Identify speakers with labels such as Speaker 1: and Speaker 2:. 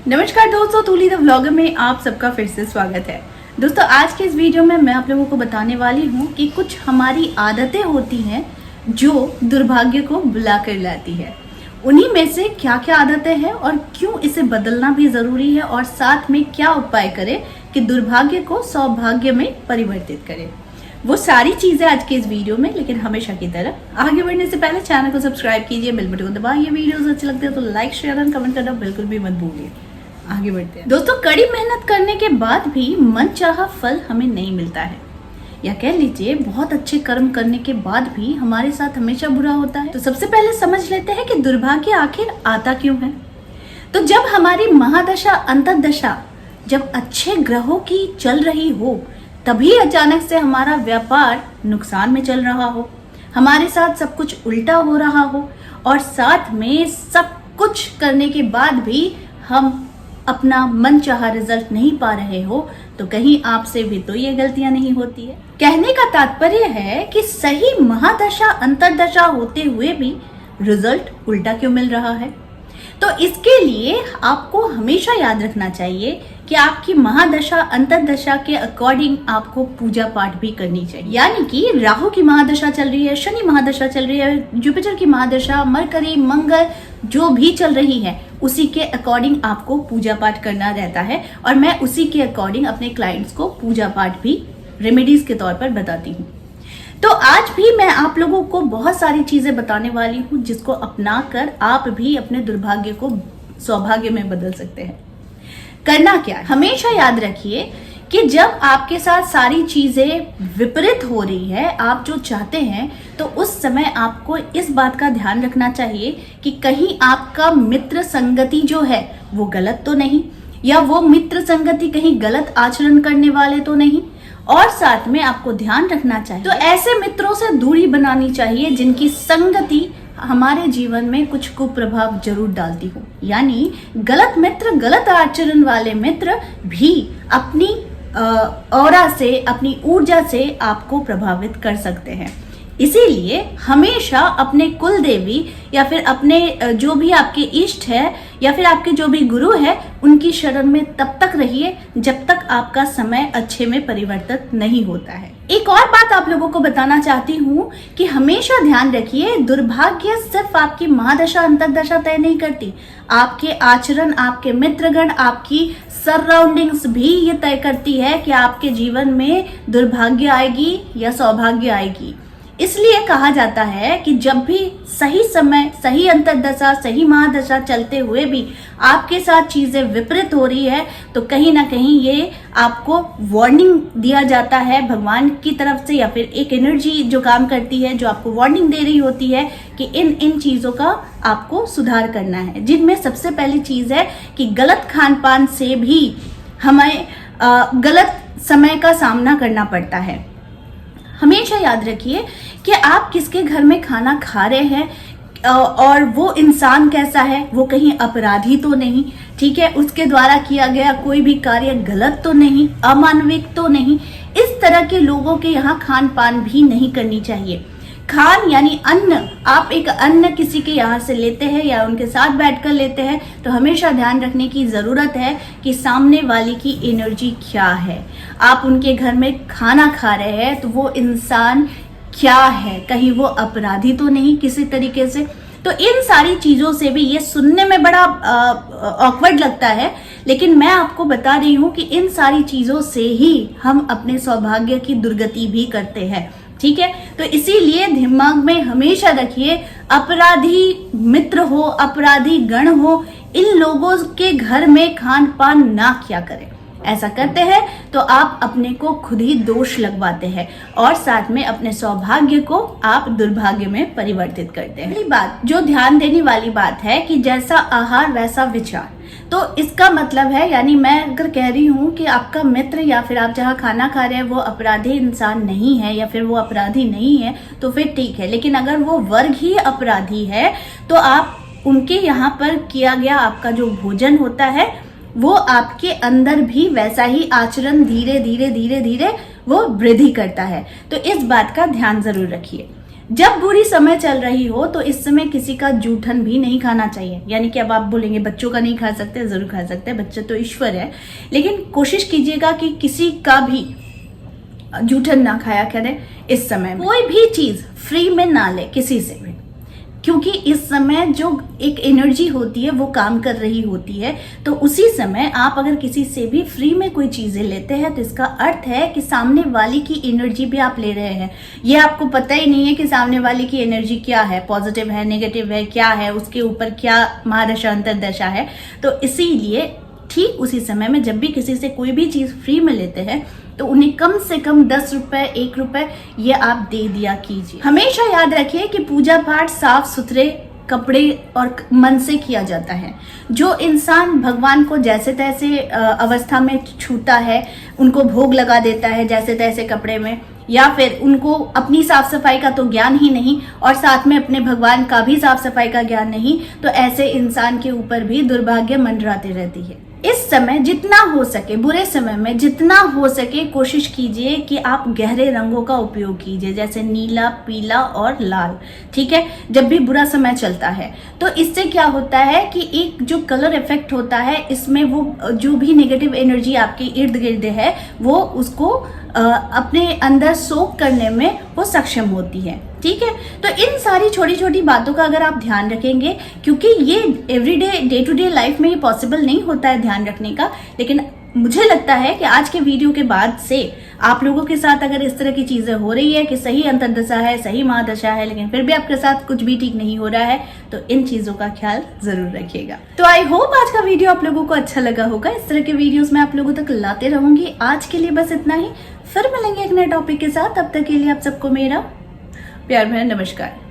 Speaker 1: नमस्कार दोस्तों, तूली the vlogger में आप सबका फिर से स्वागत है। दोस्तों, आज के इस वीडियो में मैं आप लोगों को बताने वाली हूँ कि कुछ हमारी आदतें होती हैं जो दुर्भाग्य को बुला कर लाती है। उन्हीं में से क्या क्या आदतें हैं और क्यों इसे बदलना भी जरूरी है, और साथ में क्या उपाय करें कि दुर्भाग्य को सौभाग्य में परिवर्तित करें। वो सारी चीजें आज के इस वीडियो में, लेकिन हमेशा की तरह आगे बढ़ने से पहले चैनल को सब्सक्राइब कीजिए, बेल बटन को दबाइए। वीडियोस अच्छे लगते हैं तो लाइक, शेयर और कमेंट करना बिल्कुल भी मत भूलिए। आगे बढ़ते हैं। दोस्तों, कड़ी मेहनत करने के बाद भी मनचाहा फल हमें नहीं मिलता है, या कह लीजिए बहुत अच्छे कर्म करने के बाद भी हमारे साथ हमेशा बुरा होता है। तो सबसे पहले समझ लेते हैं कि दुर्भाग्य आखिर आता क्यों है। तो जब हमारी महादशा अंतर्दशा जब अच्छे ग्रहों की चल रही हो, तभी अचानक से हमारा व्यापार नुकसान में चल रहा हो, हमारे साथ सब कुछ उल्टा हो रहा हो, और साथ में सब कुछ करने के बाद भी हम अपना मनचाहा रिजल्ट नहीं पा रहे हो, तो कहीं आपसे भी तो ये गलतियां नहीं होती है। कहने का तात्पर्य है कि सही महादशा अंतर्दशा होते हुए भी रिजल्ट उल्टा क्यों मिल रहा है। तो इसके लिए आपको हमेशा याद रखना चाहिए कि आपकी महादशा अंतर्दशा के अकॉर्डिंग आपको पूजा पाठ भी करनी चाहिए। यानी कि राहु की महादशा चल रही है, शनि महादशा चल रही है, जुपिटर की महादशा, मरकरी, मंगल जो भी चल रही है, उसी के अकॉर्डिंग आपको पूजा पाठ करना रहता है। और मैं उसी के अकॉर्डिंग अपने क्लाइंट्स को पूजा पाठ भी रेमेडीज के तौर पर बताती हूँ। तो आज भी मैं आप लोगों को बहुत सारी चीजें बताने वाली हूँ जिसको अपनाकर आप भी अपने दुर्भाग्य को सौभाग्य में बदल सकते हैं। करना क्या है, हमेशा याद रखिए कि जब आपके साथ सारी चीजें विपरीत हो रही है, आप जो चाहते हैं, तो उस समय आपको इस बात का ध्यान रखना चाहिए कि कहीं आपका मित्र संगति जो है वो गलत तो नहीं, या वो मित्र संगति कहीं गलत आचरण करने वाले तो नहीं। और साथ में आपको ध्यान रखना चाहिए तो ऐसे मित्रों से दूरी बनानी चाहिए जिनकी संगति हमारे जीवन में कुछ कुप्रभाव जरूर डालती हो। यानी गलत मित्र, गलत आचरण वाले मित्र भी अपनी ऑरा से, अपनी ऊर्जा से आपको प्रभावित कर सकते हैं। इसीलिए हमेशा अपने कुल देवी या फिर अपने जो भी आपके इष्ट है या फिर आपके जो भी गुरु है, उनकी शरण में तब तक रहिए जब तक आपका समय अच्छे में परिवर्तित नहीं होता है। एक और बात आप लोगों को बताना चाहती हूँ कि हमेशा ध्यान रखिए, दुर्भाग्य सिर्फ आपकी महादशा अंतर्दशा तय नहीं करती, आपके आचरण, आपके मित्रगण, आपकी सराउंडिंग्स भी ये तय करती है कि आपके जीवन में दुर्भाग्य आएगी या सौभाग्य आएगी। इसलिए कहा जाता है कि जब भी सही समय, सही अंतर्दशा, सही महादशा चलते हुए भी आपके साथ चीजें विपरीत हो रही है, तो कहीं ना कहीं ये आपको वार्निंग दिया जाता है भगवान की तरफ से, या फिर एक एनर्जी जो काम करती है, जो आपको वार्निंग दे रही होती है कि इन चीजों का आपको सुधार करना है। जिनमें सबसे पहली चीज है कि गलत खान पान से भी हमें गलत समय का सामना करना पड़ता है। हमेशा याद रखिए कि आप किसके घर में खाना खा रहे हैं और वो इंसान कैसा है, वो कहीं अपराधी तो नहीं, ठीक है, उसके द्वारा किया गया कोई भी कार्य गलत तो नहीं, अमानविक तो नहीं। इस तरह के लोगों के यहाँ खान पान भी नहीं करनी चाहिए। खान यानी अन्न, आप एक अन्न किसी के यहाँ से लेते हैं या उनके साथ बैठकर लेते हैं, तो हमेशा ध्यान रखने की जरूरत है कि सामने वाले की एनर्जी क्या है। आप उनके घर में खाना खा रहे हैं तो वो इंसान क्या है, कहीं वो अपराधी तो नहीं किसी तरीके से। तो इन सारी चीजों से भी, ये सुनने में बड़ा ऑकवर्ड लगता है, लेकिन मैं आपको बता रही हूँ कि इन सारी चीजों से ही हम अपने सौभाग्य की दुर्गति भी करते हैं, ठीक है। तो इसीलिए दिमाग में हमेशा रखिए, अपराधी मित्र हो, अपराधी गण हो, इन लोगों के घर में खान पान ना किया करें। ऐसा करते हैं तो आप अपने को खुद ही दोष लगवाते हैं और साथ में अपने सौभाग्य को आप दुर्भाग्य में परिवर्तित करते हैं। पहली बात जो ध्यान देने वाली बात है कि जैसा आहार वैसा विचार। तो इसका मतलब है, यानी मैं अगर कह रही हूँ कि आपका मित्र या फिर आप जहाँ खाना खा रहे हैं वो अपराधी इंसान नहीं है या फिर वो अपराधी नहीं है, तो फिर ठीक है। लेकिन अगर वो वर्ग ही अपराधी है तो आप उनके यहाँ पर किया गया आपका जो भोजन होता है वो आपके अंदर भी वैसा ही आचरण धीरे धीरे धीरे धीरे वो वृद्धि करता है। तो इस बात का ध्यान जरूर रखिए। जब बुरी समय चल रही हो तो इस समय किसी का जूठन भी नहीं खाना चाहिए। यानी कि अब आप बोलेंगे बच्चों का नहीं खा सकते, जरूर खा सकते हैं, बच्चे तो ईश्वर है, लेकिन कोशिश कीजिएगा कि किसी का भी जूठन ना खाया करें इस समय में। कोई भी चीज फ्री में ना ले किसी से भी, क्योंकि इस समय जो एक एनर्जी होती है वो काम कर रही होती है। तो उसी समय आप अगर किसी से भी फ्री में कोई चीजें लेते हैं तो इसका अर्थ है कि सामने वाले की एनर्जी भी आप ले रहे हैं। ये आपको पता ही नहीं है कि सामने वाले की एनर्जी क्या है, पॉजिटिव है, नेगेटिव है, क्या है, उसके ऊपर क्या महादशा अंतरदशा है। तो इसीलिए ठीक उसी समय में जब भी किसी से कोई भी चीज फ्री में लेते हैं तो उन्हें कम से कम 10 रुपए, 1 रुपए ये आप दे दिया कीजिए। हमेशा याद रखिए कि पूजा पाठ साफ सुथरे कपड़े और मन से किया जाता है। जो इंसान भगवान को जैसे तैसे अवस्था में छूता है, उनको भोग लगा देता है जैसे तैसे कपड़े में, या फिर उनको अपनी साफ सफाई का तो ज्ञान ही नहीं और साथ में अपने भगवान का भी साफ सफाई का ज्ञान नहीं, तो ऐसे इंसान के ऊपर भी दुर्भाग्य मंडराती रहती है। इस समय जितना हो सके, बुरे समय में जितना हो सके कोशिश कीजिए कि आप गहरे रंगों का उपयोग कीजिए, जैसे नीला, पीला और लाल। ठीक है, जब भी बुरा समय चलता है तो इससे क्या होता है कि एक जो कलर इफेक्ट होता है, इसमें वो जो भी नेगेटिव एनर्जी आपके इर्द गिर्द है वो उसको अपने अंदर सोख करने में वो सक्षम होती है। ठीक है, तो इन सारी छोटी छोटी बातों का अगर आप ध्यान रखेंगे, क्योंकि ये everyday day to day life में ये पॉसिबल नहीं होता है ध्यान रखने का, लेकिन मुझे लगता है कि आज के वीडियो के बाद से आप लोगों के साथ अगर इस तरह की चीजें हो रही है कि सही अंतर्दशा है, सही महादशा है, लेकिन फिर भी आपके साथ कुछ भी ठीक नहीं हो रहा है, तो इन चीजों का ख्याल जरूर रखिएगा। तो आई होप आज का वीडियो आप लोगों को अच्छा लगा होगा। इस तरह के वीडियोस मैं आप लोगों तक लाते रहूंगी। आज के लिए बस इतना ही, फिर मिलेंगे एक नए टॉपिक के साथ। तब तक के लिए आप सबको मेरा प्यार भरा नमस्कार।